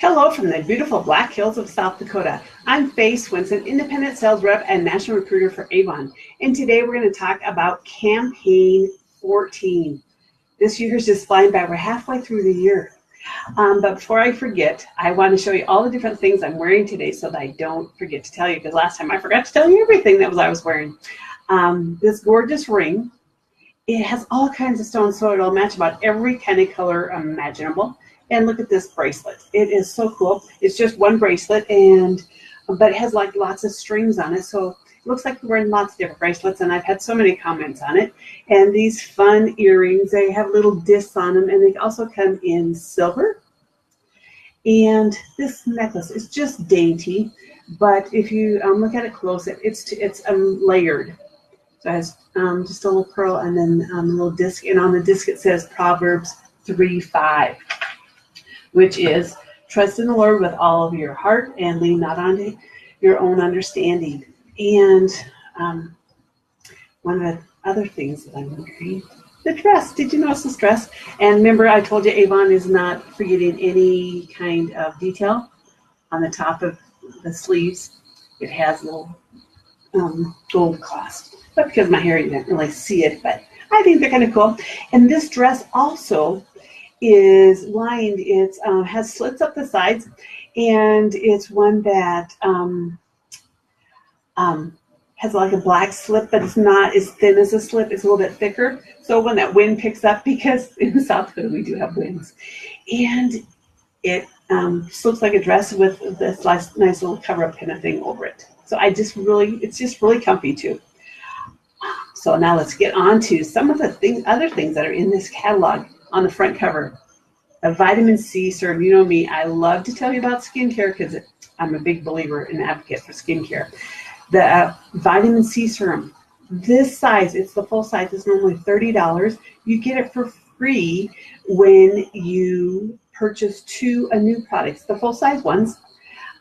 Hello from the beautiful Black Hills of South Dakota. I'm Faye Swinson, independent sales rep and national recruiter for Avon. And today we're going to talk about campaign 14. This year is just flying by. We're halfway through the year. But before I forget, I want to show you all the different things I'm wearing today so that I don't forget to tell you, because last time I forgot to tell you everything that I was wearing. This gorgeous ring. It has all kinds of stones, so it'll match about every kind of color imaginable. And look at this bracelet. It is so cool. It's just one bracelet, but it has like lots of strings on it. So it looks like we're wearing lots of different bracelets, and I've had so many comments on it. And these fun earrings, they have little discs on them, and they also come in silver. And this necklace is just dainty, but if you look at it close, it's layered. So it has just a little pearl and then a little disc, and on the disc it says Proverbs 3:5. Which is, trust in the Lord with all of your heart and lean not onto your own understanding. And one of the other things that I'm wearing, the dress. Did you notice this dress? And remember, I told you Avon is not forgetting any kind of detail on the top of the sleeves. It has little gold clasp. But because of my hair, you didn't really see it, but I think they're kind of cool. And this dress also is lined. It has slits up the sides, and it's one that has like a black slip, but it's not as thin as a slip. It's a little bit thicker. So when that wind picks up, because in South Dakota we do have winds, and it just looks like a dress with this nice little cover-up kind of thing over it. So it's just really comfy too. So now let's get on to some of the other things that are in this catalog. On the front cover, a vitamin C serum. You know me, I love to tell you about skincare because I'm a big believer and advocate for skincare. The vitamin C serum, this size, it's the full size, it's normally $30. You get it for free when you purchase 2 new products, the full size ones,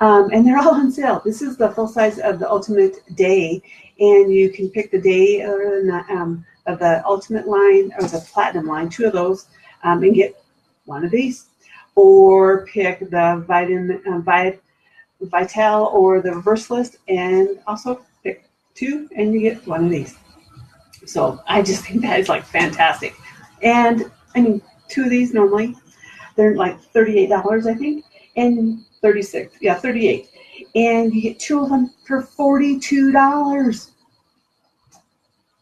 and they're all on sale. This is the full size of the Ultimate Day, and you can pick the day of the Ultimate line or the Platinum line, 2 of those. And get one of these, or pick the Vital or the Reverse List, and also pick 2 and you get one of these. So I just think that is like fantastic. And I mean, 2 of these normally they're like $38, I think, and 36, yeah, 38, and you get 2 of them for $42.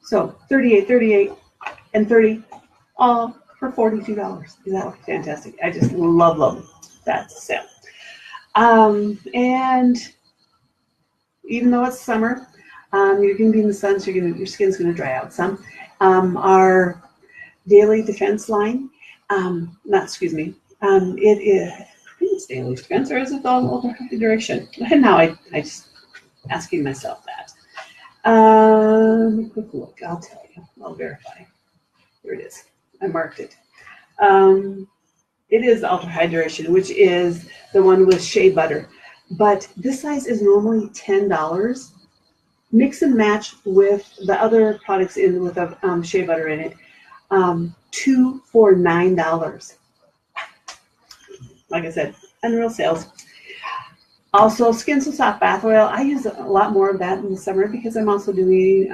So 38, and 30, all for $42. Is that fantastic? I just love that sale. And even though it's summer, you're going to be in the sun, so your skin's going to dry out some. Our Daily Defense line, it is, I think it's Daily Defense, or is it all the duration? And now I just asking myself that. Quick look, I'll tell you. I'll verify. Here it is. I marked it. It is Ultra Hydration, which is the one with shea butter. But this size is normally $10. Mix and match with the other products with a shea butter in it. 2 for $9. Like I said, unreal sales. Also, Skin So Soft Bath Oil. I use a lot more of that in the summer because I'm also doing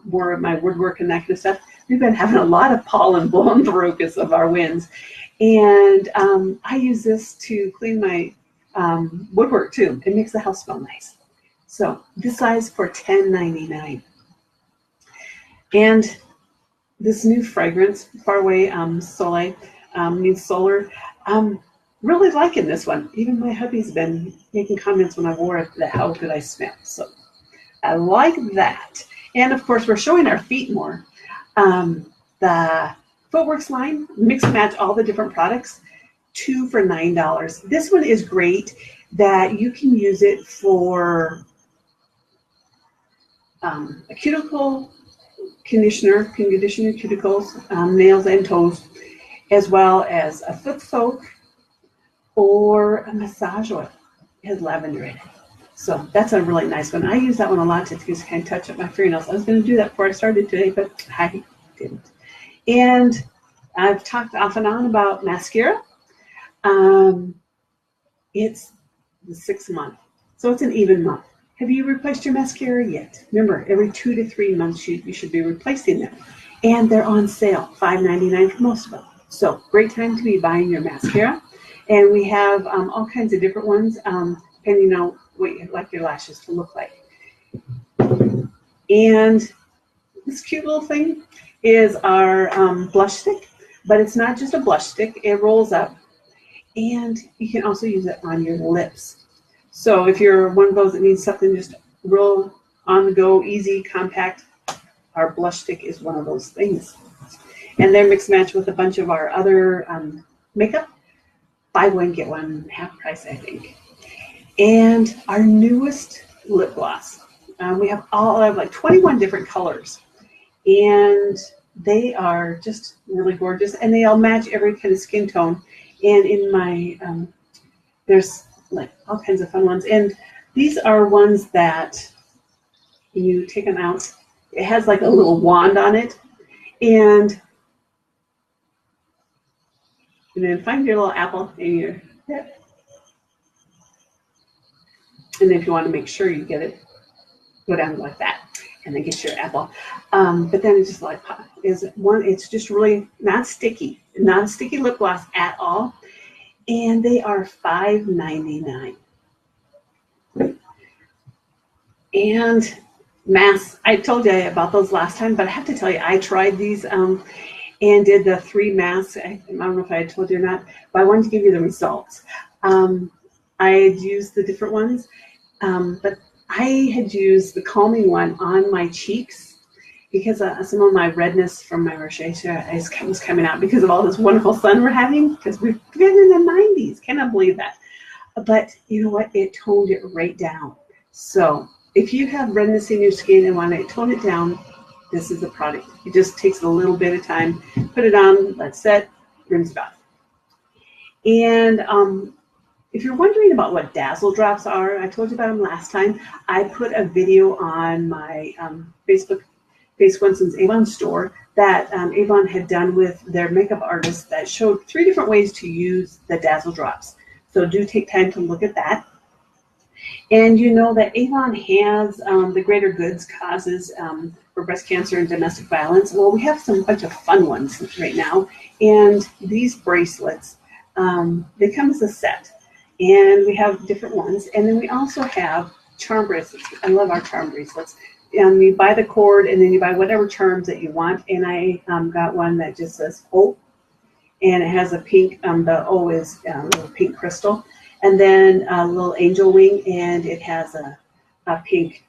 more of my woodwork and that kind of stuff. We've been having a lot of pollen blowing through because of our winds. And I use this to clean my woodwork too. It makes the house smell nice. So this size for $10.99. And this new fragrance, Faraway Soleil, means solar. Really liking this one. Even my hubby's been making comments when I wore it that how good I smell. So I like that. And of course, we're showing our feet more. The Footworks line, mix and match all the different products, 2 for $9. This one is great that you can use it for a cuticle conditioner, condition your cuticles, nails and toes, as well as a foot soak or a massage oil. It has lavender in it. So that's a really nice one. I use that one a lot to just kind of touch up my fingernails. I was going to do that before I started today, but I didn't. And I've talked off and on about mascara. It's the 6th month, so it's an even month. Have you replaced your mascara yet? Remember, every 2 to 3 months you should be replacing them. And they're on sale, $5.99 for most of them. So great time to be buying your mascara. And we have all kinds of different ones, depending on what you'd like your lashes to look like. And this cute little thing is our blush stick, but it's not just a blush stick. It rolls up, and you can also use it on your lips. So if you're one of those that needs something just real on the go, easy, compact, our blush stick is one of those things. And they're mixed match with a bunch of our other makeup. Buy one, get one half price, I think. And our newest lip gloss. We have like 21 different colors. And they are just really gorgeous. And they all match every kind of skin tone. And in my, there's like all kinds of fun ones. And these are ones that you take them out. It has like a little wand on it. And then find your little apple in your hip. And then if you want to make sure you get it, go down like that and then get your apple. But then it's just like, it's just really not sticky, not a sticky lip gloss at all. And they are $5.99. And masks, I told you about those last time, but I have to tell you, I tried these and did the 3 masks. I don't know if I had told you or not, but I wanted to give you the results. I had used the different ones, but I had used the calming one on my cheeks because some of my redness from my rosacea was coming out because of all this wonderful sun we're having, because we've been in the 90s. Cannot believe that. But you know what? It toned it right down. So if you have redness in your skin and want to tone it down, this is the product. It just takes a little bit of time. Put it on, let it set, rinse it off. And if you're wondering about what Dazzle Drops are, I told you about them last time. I put a video on my Facebook, Face Winston's Avon store that Avon had done with their makeup artists that showed 3 different ways to use the Dazzle Drops. So do take time to look at that. And you know that Avon has the greater goods causes for breast cancer and domestic violence. Well, we have a bunch of fun ones right now. And these bracelets, they come as a set. And we have different ones. And then we also have charm bracelets. I love our charm bracelets. You buy the cord and then you buy whatever charms that you want. And I got one that just says hope. And it has a pink, the O is a little pink crystal. And then a little angel wing, and it has a pink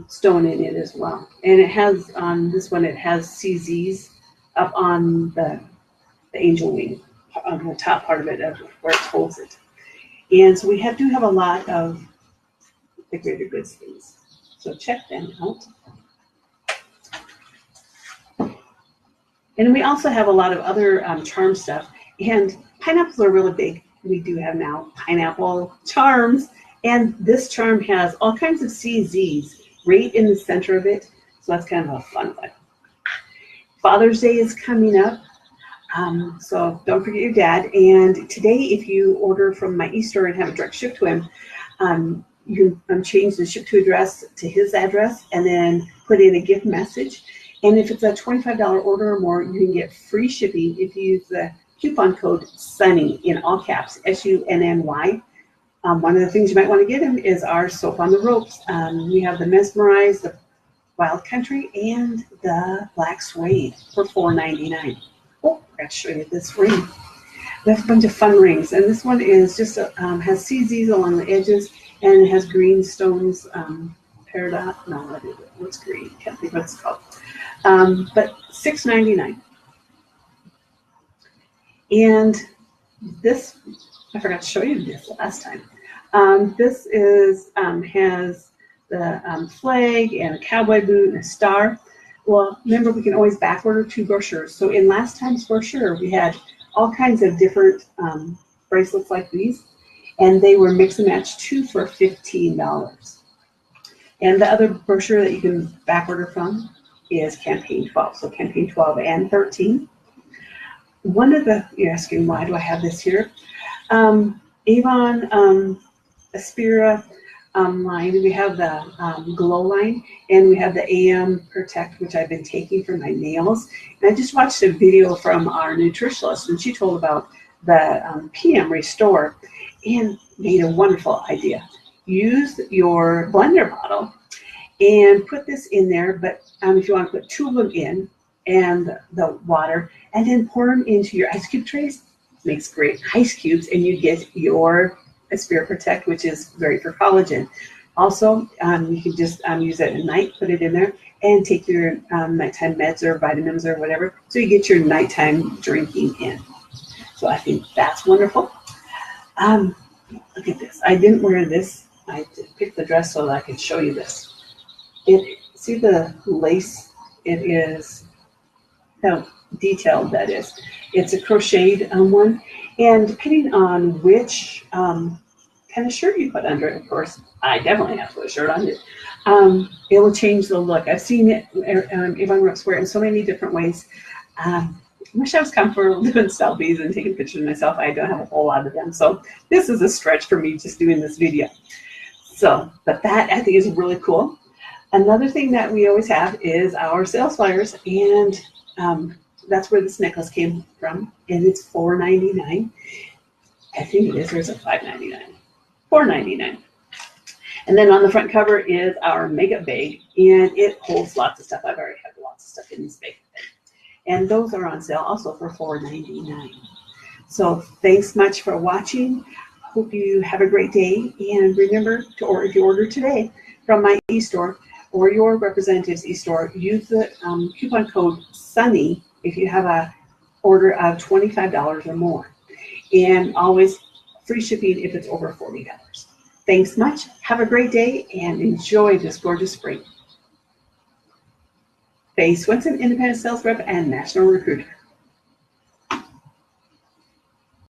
stone in it as well. And it has, on this one, it has CZs up on the angel wing, on the top part of it, where it holds it. And so we do have a lot of the greater goods things. So check them out. And we also have a lot of other charm stuff. And pineapples are really big. We do have now pineapple charms. And this charm has all kinds of CZs right in the center of it. So that's kind of a fun one. Father's Day is coming up. So don't forget your dad. And today, if you order from my e-store and have it direct shipped to him, you can change the ship to address to his address and then put in a gift message. And if it's a $25 order or more, you can get free shipping if you use the coupon code SUNNY in all caps, SUNNY. One of the things you might want to get him is our soap on the ropes. We have the Mesmerize, the Wild Country, and the Black Suede for $4.99. Oh, I forgot to show you this ring. We have a bunch of fun rings, and this one is just has CZs along the edges, and it has green stones. Peridot? No, what's green? Can't think what it's called. But $6.99. And this, I forgot to show you this last time. This is has the flag and a cowboy boot and a star. Well, remember, we can always back order 2 brochures. So in last time's brochure, we had all kinds of different bracelets like these, and they were mix and match 2 for $15. And the other brochure that you can back order from is campaign 12. So campaign 12 and 13. One of the, you're asking, why do I have this here? Avon Aspira line. We have the Glow line, and we have the AM Protect, which I've been taking for my nails. And I just watched a video from our nutritionist, and she told about the PM Restore, and made a wonderful idea. Use your blender bottle and put this in there, but if you want to put 2 of them in, and the water, and then pour them into your ice cube trays. Makes great ice cubes, and you get your Aspira Protect, which is great for collagen. Also, you can just use it at night, put it in there, and take your nighttime meds or vitamins or whatever, so you get your nighttime drinking in. So I think that's wonderful. Look at this. I didn't wear this. I picked the dress so that I could show you this. See the lace? It is how detailed that is. It's a crocheted one, and depending on which kind of shirt you put under it, of course, I definitely have to put a shirt on it. It will change the look. I've seen it, Avon Reps wear it in so many different ways. I wish I was comfortable doing selfies and taking pictures of myself. I don't have a whole lot of them, so this is a stretch for me just doing this video. So, but that I think is really cool. Another thing that we always have is our sales flyers, and that's where this necklace came from, and it's $4.99. I think it is, or is it $5.99? $4.99. And then on the front cover is our makeup bag, and it holds lots of stuff. I've already had lots of stuff in this bag. And those are on sale also for $4.99. So thanks much for watching. Hope you have a great day, and remember to order, if you order today from my e-store or your representative's e-store, use the coupon code SUNNY if you have a order of $25 or more, and always free shipping if it's over $40. Thanks much. Have a great day and enjoy this gorgeous spring. Faye Swenson, Independent Sales Rep and National Recruiter.